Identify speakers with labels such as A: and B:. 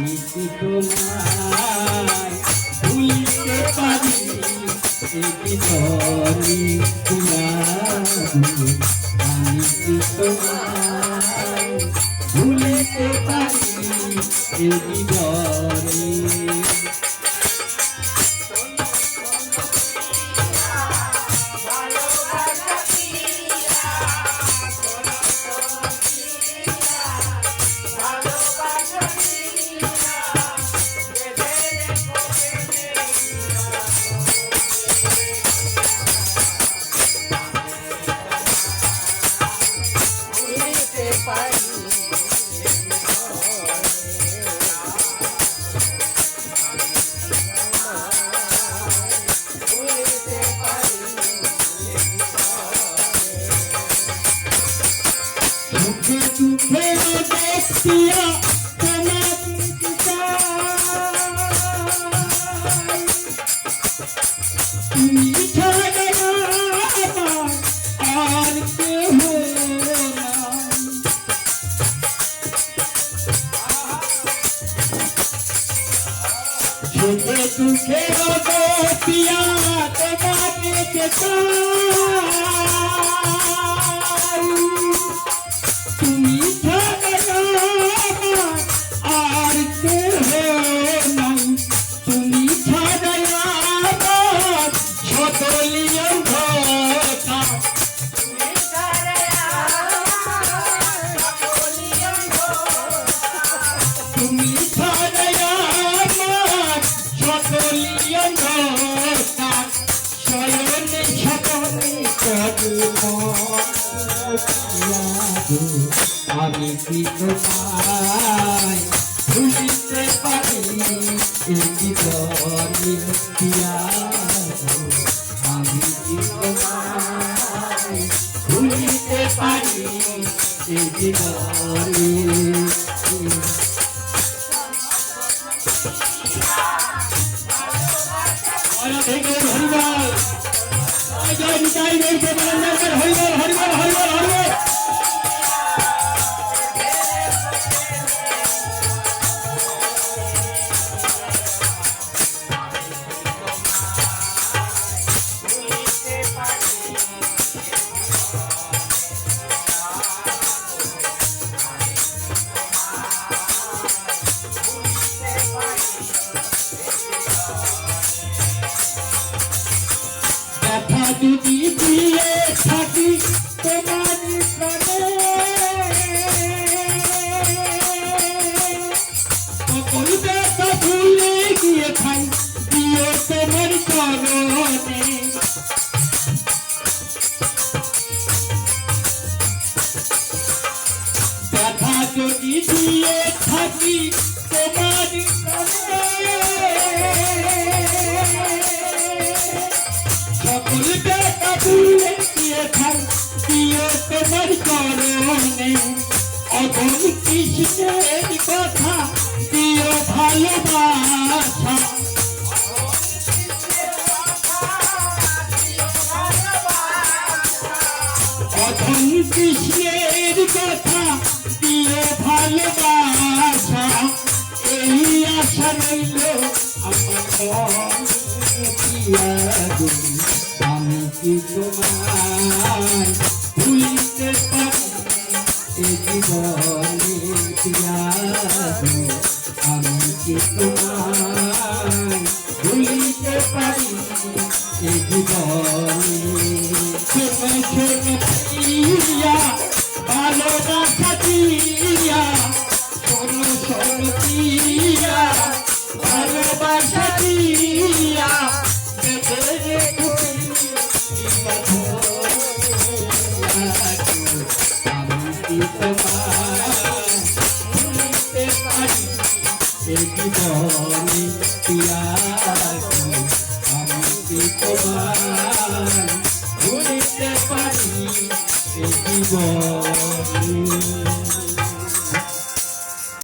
A: আমি কি তোমায় ভুলিতে পারি এই জীবনে আমি কি তোমায় ভুলিতে পারি এই জীবনে पिया पिया আমি কি তোমায় ভুলিতে পারি এই জীবনে পিয়া আমি কি তোমায় ভুলিতে পারি এই জীবনে যদি দিয়ে থাকি তোমার সকল ব্যথা ভুলে গিয়ে খাই দিও তোমার চরণে ব্যথা যদি দিয়ে থাকি তোমার সকল ব্যথা ভুলে গিয়ে খাই দিও তোমার চরণে অগম কৃষ্ণের কথা দিও ভালোবাসা অগম কৃষ্ণের কথা দিও ভালোবাসা এই আশা রইল আমার আমি কি তোমায় ভুলিতে পারি এই জীবনে পিয়া আমি কি তোমায় ভুলিতে পারি এই জীবনে ছোট ছোট পিয়া ভালোবাসা দিয়া শোনো শোনো পিয়া ভালোবাসা দিয়া জীবনে পিয়া আমি কি তোমায় ভুলিতে পারি জীবনে।